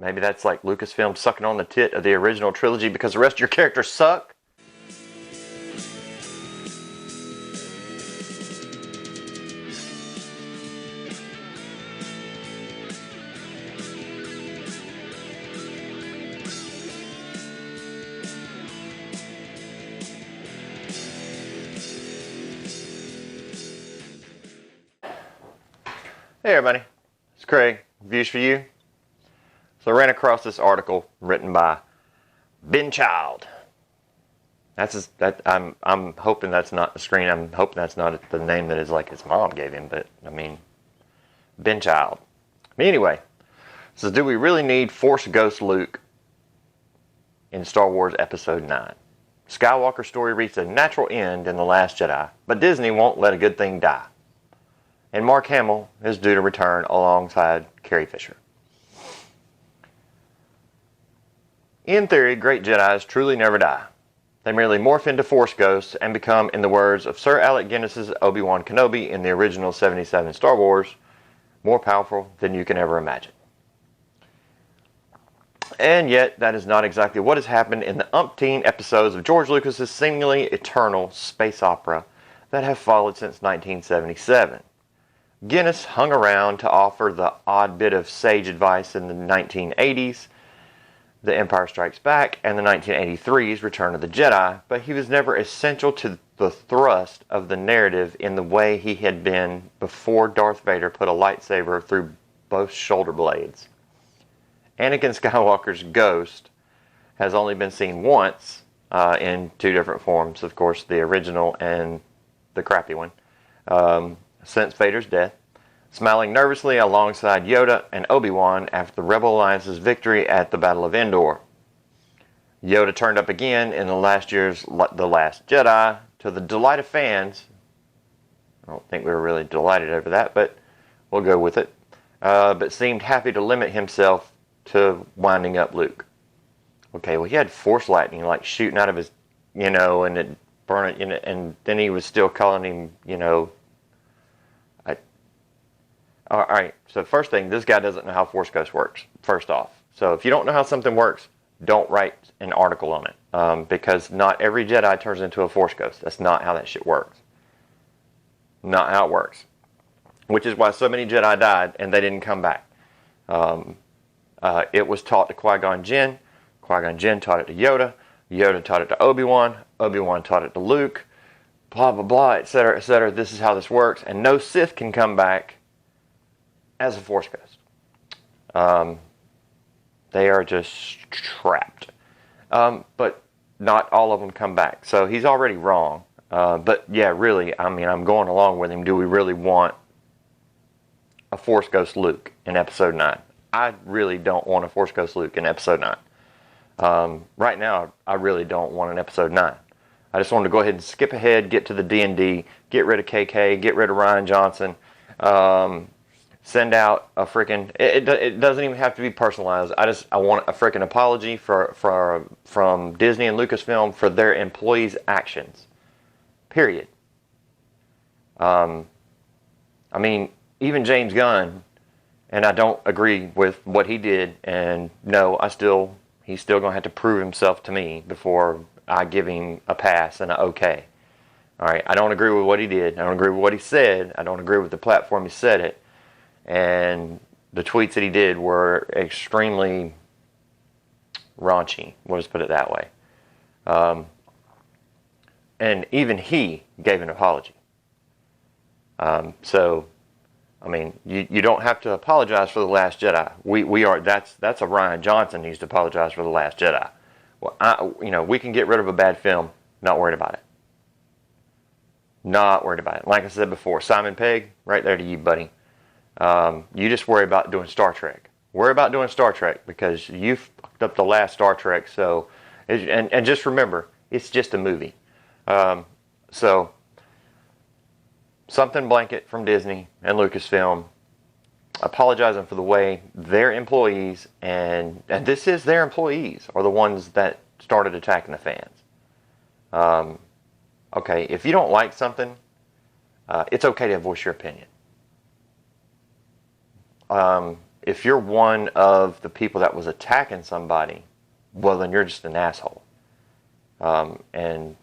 Maybe that's like Lucasfilm sucking on the tit of the original trilogy because the rest of your characters suck. Hey everybody, it's Craig, Views for You. So I ran across this article written by Ben Child. I'm hoping that's not the screen. I'm hoping that's not the name that is like his mom gave him. But I mean, Ben Child. Anyway, it says, do we really need Force Ghost Luke in Star Wars Episode 9? Skywalker's story reached a natural end in The Last Jedi, but Disney won't let a good thing die. And Mark Hamill is due to return alongside Carrie Fisher. In theory, great Jedis truly never die. They merely morph into Force ghosts and become, in the words of Sir Alec Guinness's Obi-Wan Kenobi in the original 77 Star Wars, more powerful than you can ever imagine. And yet, that is not exactly what has happened in the umpteen episodes of George Lucas's seemingly eternal space opera that have followed since 1977. Guinness hung around to offer the odd bit of sage advice in the 1980s, The Empire Strikes Back, and the 1983's Return of the Jedi, but he was never essential to the thrust of the narrative in the way he had been before Darth Vader put a lightsaber through both shoulder blades. Anakin Skywalker's ghost has only been seen once, in two different forms, of course, the original and the crappy one, since Vader's death, smiling nervously alongside Yoda and Obi-Wan after the Rebel Alliance's victory at the Battle of Endor. Yoda turned up again in the last year's The Last Jedi, to the delight of fans. I don't think we were really delighted over that, but we'll go with it. But seemed happy to limit himself to winding up Luke. Okay, well, he had Force lightning like shooting out of his, and it burned it, and then he was still calling him, all right, so first thing, this guy doesn't know how Force Ghost works, first off. So if you don't know how something works, don't write an article on it, because not every Jedi turns into a Force Ghost. That's not how that shit works. Not how it works. Which is why so many Jedi died and they didn't come back. It was taught to Qui-Gon Jinn. Qui-Gon Jinn taught it to Yoda. Yoda taught it to Obi-Wan. Obi-Wan taught it to Luke. Blah, blah, blah, etc., etc. This is how this works. And no Sith can come back as a Force Ghost. They are just trapped. But not all of them come back. So he's already wrong. But yeah, really, I mean, I'm going along with him. Do we really want a Force Ghost Luke in Episode 9? I really don't want a Force Ghost Luke in Episode 9. Right now, I really don't want an Episode 9. I just wanted to go ahead and skip ahead, get to the D&D, get rid of KK, get rid of Rian Johnson, send out a freaking, it doesn't even have to be personalized. I want a freaking apology from Disney and Lucasfilm for their employees' actions. Period. I mean, even James Gunn, and I don't agree with what he did, and no, he's still going to have to prove himself to me before I give him a pass and an okay. Alright, I don't agree with what he did. I don't agree with what he said. I don't agree with the platform he said it. And the tweets that he did were extremely raunchy. We'll just put it that way. And even he gave an apology. So, I mean, you don't have to apologize for The Last Jedi. That's a Rian Johnson needs to apologize for The Last Jedi. Well, we can get rid of a bad film. Not worried about it. Not worried about it. Like I said before, Simon Pegg, right there to you, buddy. You just worry about doing Star Trek. Worry about doing Star Trek because you fucked up the last Star Trek. So, and just remember, it's just a movie. So, something blanket from Disney and Lucasfilm apologizing for the way their employees, and this is their employees, are the ones that started attacking the fans. Okay, if you don't like something, it's okay to voice your opinion. if you're one of the people that was attacking somebody, well, then you're just an asshole. And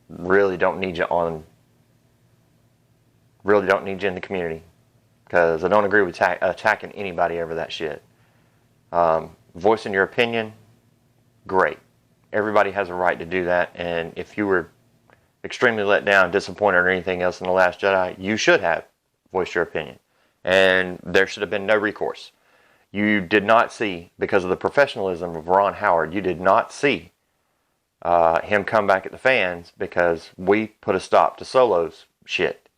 really don't need you in the community, because I don't agree with attacking anybody over that shit. Voicing your opinion, great. Everybody has a right to do that, and if you were extremely let down, disappointed, or anything else in The Last Jedi, you should have voiced your opinion. And there should have been no recourse. You did not see, because of the professionalism of Ron Howard, you did not see him come back at the fans because we put a stop to Solo's shit.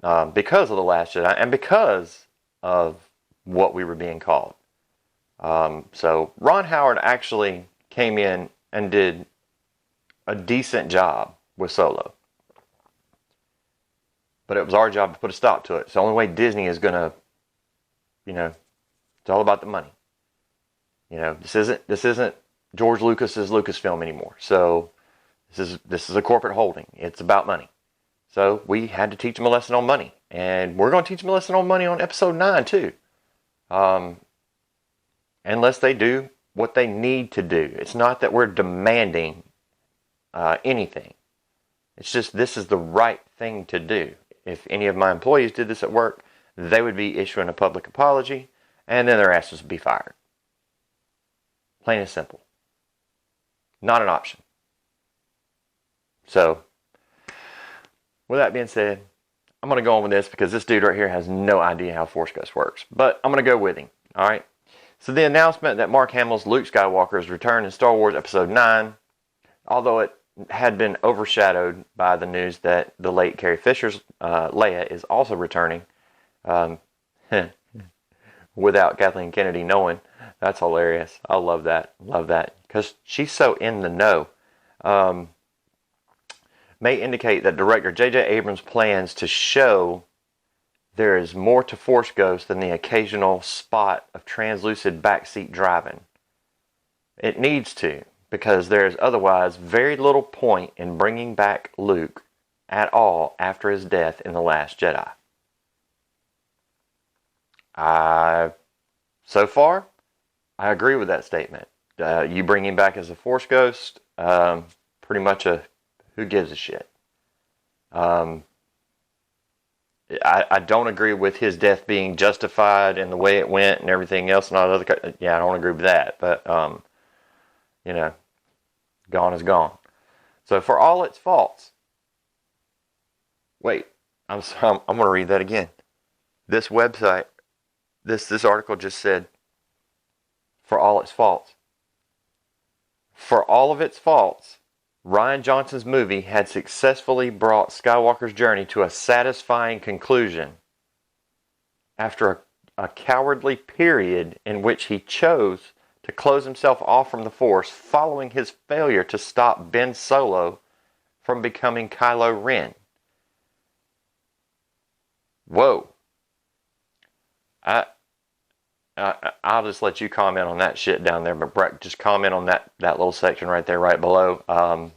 Because of The Last Jedi and because of what we were being called. So Ron Howard actually came in and did a decent job with Solo. But it was our job to put a stop to it. It's the only way Disney is going to, it's all about the money. This isn't George Lucas's Lucasfilm anymore. So this is a corporate holding. It's about money. So we had to teach them a lesson on money. And we're going to teach them a lesson on money on episode 9 too. Unless they do what they need to do. It's not that we're demanding anything. It's just this is the right thing to do. If any of my employees did this at work, they would be issuing a public apology, and then their asses would be fired. Plain and simple. Not an option. So, with that being said, I'm going to go on with this because this dude right here has no idea how Force Ghost works. But I'm going to go with him. Alright? So the announcement that Mark Hamill's Luke Skywalker's return in Star Wars Episode 9, although it had been overshadowed by the news that the late Carrie Fisher's Leia is also returning, without Kathleen Kennedy knowing. That's hilarious. I love that. Love that. Because she's so in the know. May indicate that director J.J. Abrams plans to show there is more to Force Ghost than the occasional spot of translucid backseat driving. It needs to, because there is otherwise very little point in bringing back Luke at all after his death in The Last Jedi. So far, I agree with that statement. You bring him back as a Force Ghost, pretty much who gives a shit. I don't agree with his death being justified and the way it went and everything else and all the other. Yeah, I don't agree with that. But gone is gone. So for all its faults, wait, I'm going to read that again. This website, this article just said, for all its faults. For all of its faults, Rian Johnson's movie had successfully brought Skywalker's journey to a satisfying conclusion after a cowardly period in which he chose to close himself off from the Force following his failure to stop Ben Solo from becoming Kylo Ren. Whoa. I'll just let you comment on that shit down there, but Brett, just comment on that little section right there, right below.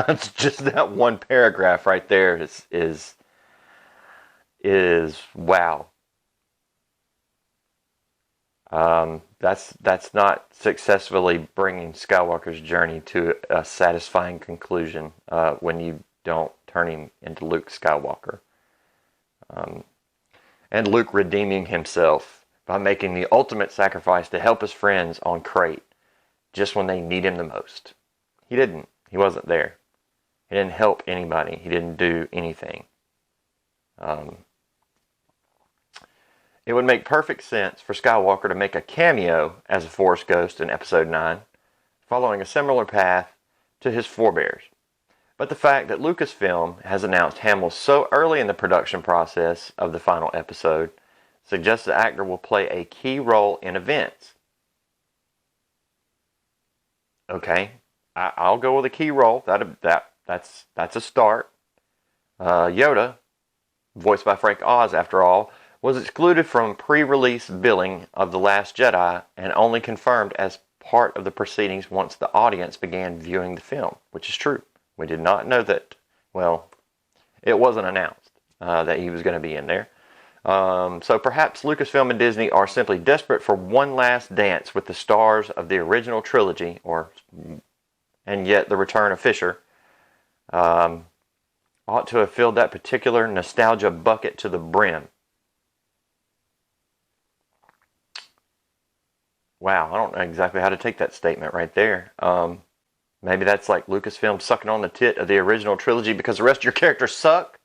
It's just that one paragraph right there is wow. That's not successfully bringing Skywalker's journey to a satisfying conclusion when you don't turn him into Luke Skywalker. And Luke redeeming himself by making the ultimate sacrifice to help his friends on Crate just when they need him the most. He didn't. He wasn't there. He didn't help anybody. He didn't do anything. It would make perfect sense for Skywalker to make a cameo as a Force Ghost in Episode 9, following a similar path to his forebears. But the fact that Lucasfilm has announced Hamill so early in the production process of the final episode suggests the actor will play a key role in events. Okay, I'll go with a key role. That's a start. Yoda, voiced by Frank Oz after all, was excluded from pre-release billing of The Last Jedi and only confirmed as part of the proceedings once the audience began viewing the film, which is true. We did not know that, well, it wasn't announced that he was going to be in there. So perhaps Lucasfilm and Disney are simply desperate for one last dance with the stars of the original trilogy, and yet the return of Fisher ought to have filled that particular nostalgia bucket to the brim. Wow, I don't know exactly how to take that statement right there. Maybe that's like Lucasfilm sucking on the tit of the original trilogy because the rest of your characters suck.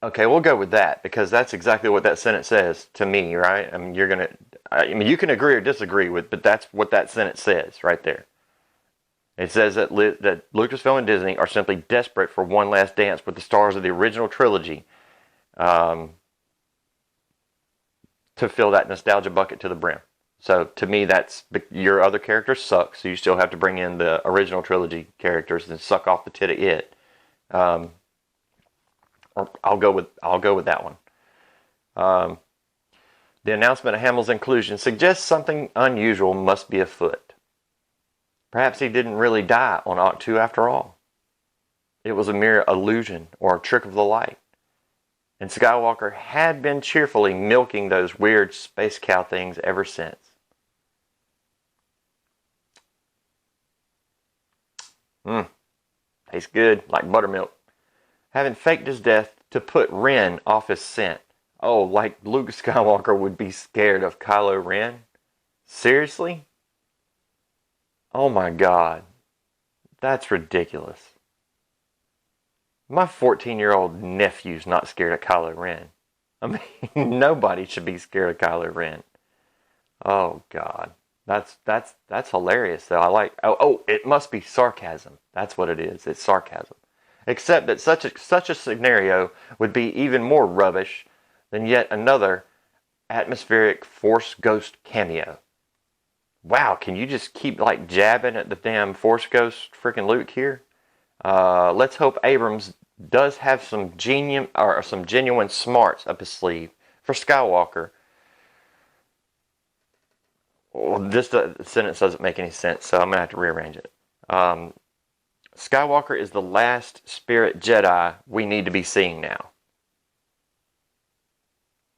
Okay, we'll go with that because that's exactly what that sentence says to me, right? I mean, you can agree or disagree with, but that's what that sentence says right there. It says that Lucasfilm and Disney are simply desperate for one last dance with the stars of the original trilogy, to fill that nostalgia bucket to the brim. So to me, that's your other characters suck, so you still have to bring in the original trilogy characters and suck off the tit of it. I'll go with that one. The announcement of Hamill's inclusion suggests something unusual must be afoot. Perhaps he didn't really die on Octu after all. It was a mere illusion or a trick of the light. And Skywalker had been cheerfully milking those weird space cow things ever since. Tastes good, like buttermilk. Having faked his death to put Ren off his scent. Oh, like Luke Skywalker would be scared of Kylo Ren? Seriously? Oh my God. That's ridiculous. My 14-year-old nephew's not scared of Kylo Ren. I mean, nobody should be scared of Kylo Ren. Oh God. That's hilarious though. I like, it must be sarcasm. That's what it is. It's sarcasm. Except that such a scenario would be even more rubbish than yet another atmospheric Force Ghost cameo. Wow, can you just keep like jabbing at the damn Force Ghost freaking Luke here? Let's hope Abrams does have some genuine smarts up his sleeve for Skywalker. Well, this sentence doesn't make any sense, so I'm going to have to rearrange it. Skywalker is the last spirit Jedi we need to be seeing now.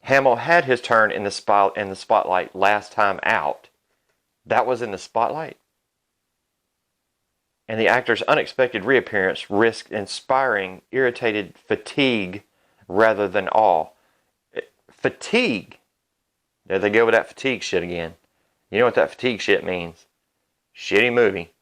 Hamill had his turn in the spotlight last time out. That was in the spotlight. And the actor's unexpected reappearance risked inspiring irritated fatigue rather than awe. Fatigue. There they go with that fatigue shit again. You know what that fatigue shit means? Shitty movie.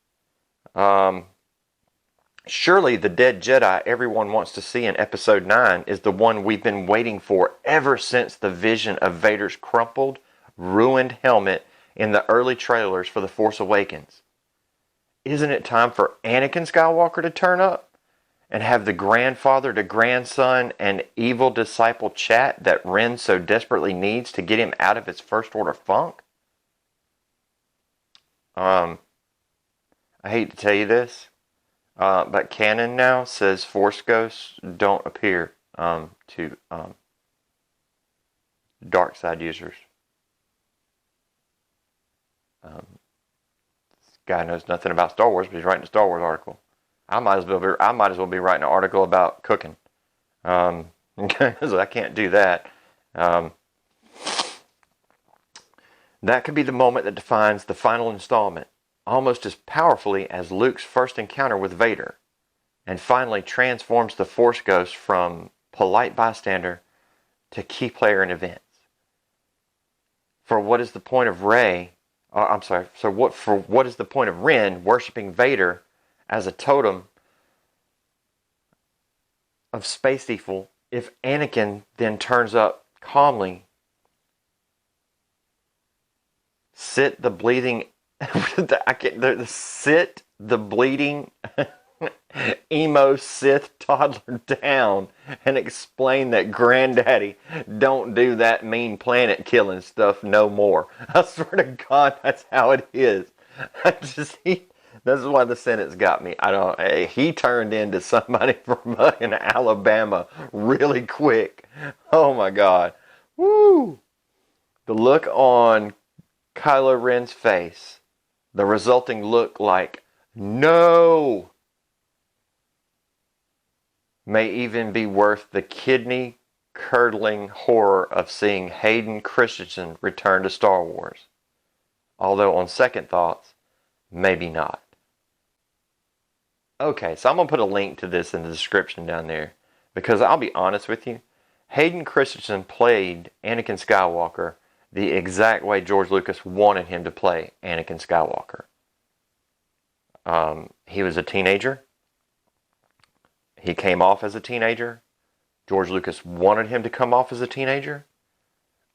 Surely the dead Jedi everyone wants to see in Episode 9 is the one we've been waiting for ever since the vision of Vader's crumpled, ruined helmet in the early trailers for The Force Awakens. Isn't it time for Anakin Skywalker to turn up and have the grandfather to grandson and evil disciple chat that Ren so desperately needs to get him out of his First Order funk? I hate to tell you this, but canon now says Force Ghosts don't appear to dark side users. This guy knows nothing about Star Wars, but he's writing a Star Wars article. I might as well be writing an article about cooking. So I can't do that. That could be the moment that defines the final installment, almost as powerfully as Luke's first encounter with Vader, and finally transforms the Force Ghost from polite bystander to key player in events. For what is the point of what is the point of Ren worshiping Vader as a totem of space evil if Anakin then turns up calmly, sit the bleeding emo Sith toddler down and explain that Granddaddy don't do that mean planet killing stuff no more. I swear to God, that's how it is. This is why the sentence got me. He turned into somebody from in Alabama really quick. Oh my God. Woo! The look on Kylo Ren's face, the resulting look like, no! may even be worth the kidney-curdling horror of seeing Hayden Christensen return to Star Wars. Although on second thoughts, maybe not. Okay, so I'm going to put a link to this in the description down there, because I'll be honest with you, Hayden Christensen played Anakin Skywalker the exact way George Lucas wanted him to play Anakin Skywalker. He was a teenager. He came off as a teenager. George Lucas wanted him to come off as a teenager.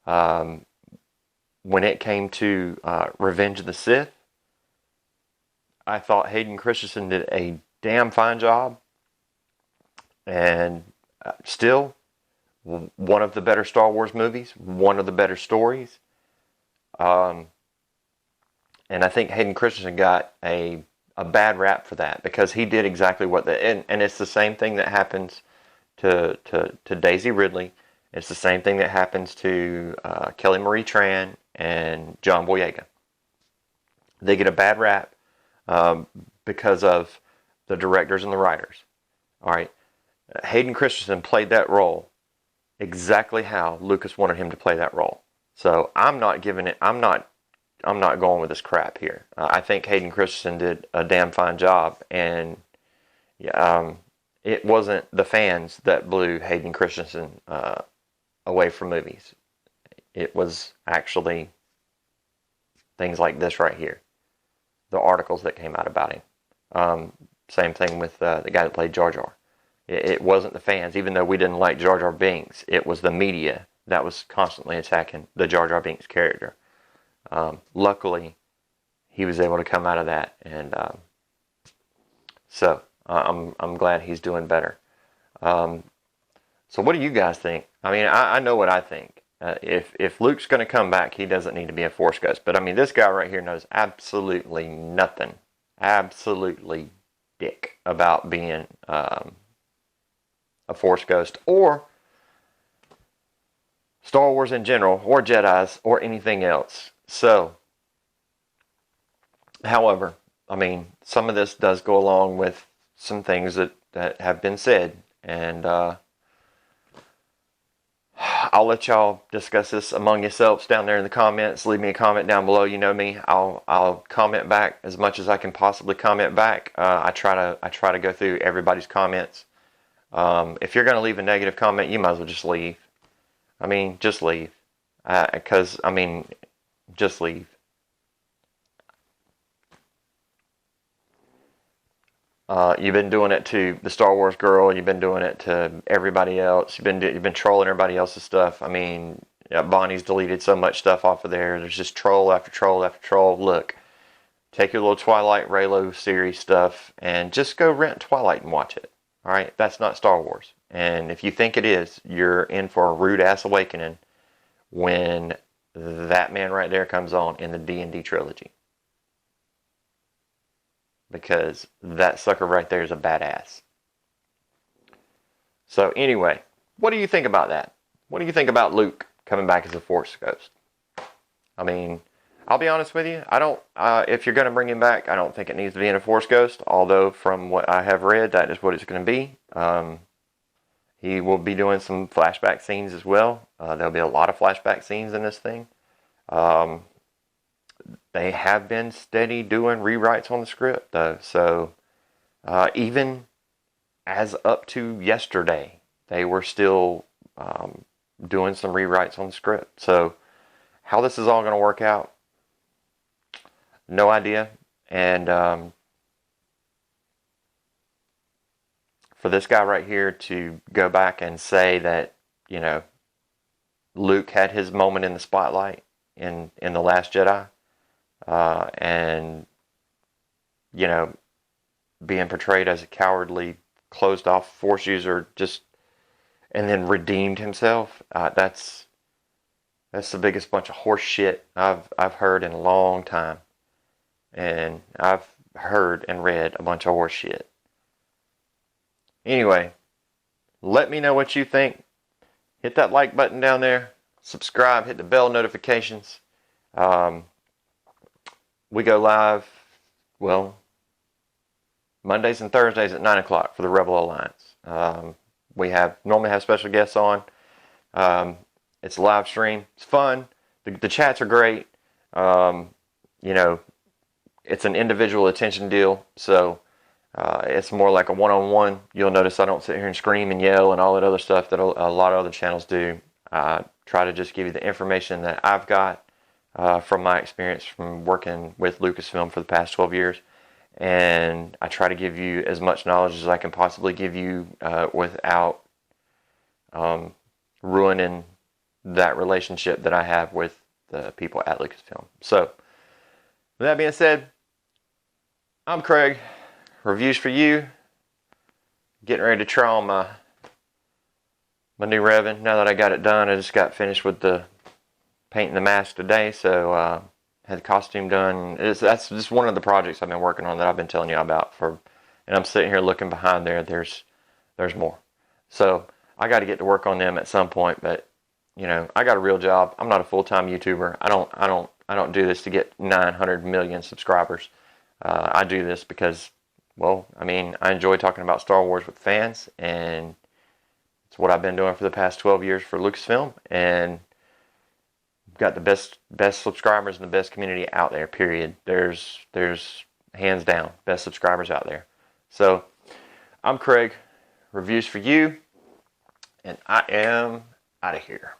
When it came to Revenge of the Sith, I thought Hayden Christensen did a damn fine job. And still, one of the better Star Wars movies, one of the better stories. And I think Hayden Christensen got a bad rap for that, because he did exactly what and it's the same thing that happens to Daisy Ridley. It's the same thing that happens to Kelly Marie Tran and John Boyega. They get a bad rap because of the directors and the writers. All right, Hayden Christensen played that role exactly how Lucas wanted him to play that role. So I'm not going with this crap here. I think Hayden Christensen did a damn fine job, and it wasn't the fans that blew Hayden Christensen away from movies. It was actually things like this right here, the articles that came out about him. Same thing with the guy that played Jar Jar. It wasn't the fans, even though we didn't like Jar Jar Binks. It was the media that was constantly attacking the Jar Jar Binks character. Luckily, he was able to come out of that, and so I'm glad he's doing better. So what do you guys think? I mean, I know what I think. If Luke's going to come back, he doesn't need to be a Force ghost. But I mean, this guy right here knows absolutely nothing, absolutely dick about being a Force ghost, or Star Wars in general, or Jedis, or anything else. So, however, I mean, some of this does go along with some things that have been said, and I'll let y'all discuss this among yourselves down there in the comments. Leave me a comment down below. You know me. I'll comment back as much as I can possibly comment back. I try to go through everybody's comments. If you're going to leave a negative comment, you might as well just leave. I mean, just leave. Because, I mean, just leave. You've been doing it to the Star Wars girl. You've been doing it to everybody else. You've been trolling everybody else's stuff. I mean, Bonnie's deleted so much stuff off of there. There's just troll after troll after troll. Look, take your little Twilight Raylo series stuff and just go rent Twilight and watch it. All right, that's not Star Wars. And if you think it is, you're in for a rude ass awakening when that man right there comes on in the D&D trilogy. Because that sucker right there is a badass. So anyway, what do you think about that? What do you think about Luke coming back as a Force ghost? I mean, I'll be honest with you. I don't. If you're going to bring him back, I don't think it needs to be in a Force ghost. Although from what I have read, that is what it's going to be. He will be doing some flashback scenes as well. There'll be a lot of flashback scenes in this thing. They have been steady doing rewrites on the script, though. So even as up to yesterday, they were still doing some rewrites on the script. So how this is all going to work out, no idea. And for this guy right here to go back and say that, you know, Luke had his moment in the spotlight in The Last Jedi, and, you know, being portrayed as a cowardly, closed off Force user, just, and then redeemed himself, that's the biggest bunch of horse shit I've heard in a long time. And I've heard and read a bunch of horse shit. Anyway, let me know what you think. Hit that like button down there. Subscribe. Hit the bell notifications. We go live, well, Mondays and Thursdays at 9 o'clock for the Rebel Alliance. We normally have special guests on. It's a live stream. It's fun. The chats are great. You know, it's an individual attention deal, so it's more like a one-on-one. You'll notice I don't sit here and scream and yell and all that other stuff that a lot of other channels do. I try to just give you the information that I've got from my experience from working with Lucasfilm for the past 12 years. And I try to give you as much knowledge as I can possibly give you without ruining that relationship that I have with the people at Lucasfilm. So, with that being said, I'm Craig. Reviews for you. Getting ready to try on my new Revan. Now that I got it done, I just got finished with the painting the mask today, so had the costume done. That's just one of the projects I've been working on that I've been telling you about and I'm sitting here looking behind there. There's more. So I got to get to work on them at some point, but you know, I got a real job. I'm not a full-time YouTuber. I don't do this to get 900 million subscribers. I do this because, well, I mean, I enjoy talking about Star Wars with fans, and it's what I've been doing for the past 12 years for Lucasfilm, and got the best subscribers and the best community out there, period. There's hands down best subscribers out there. So I'm Craig. Reviews for you, and I am out of here.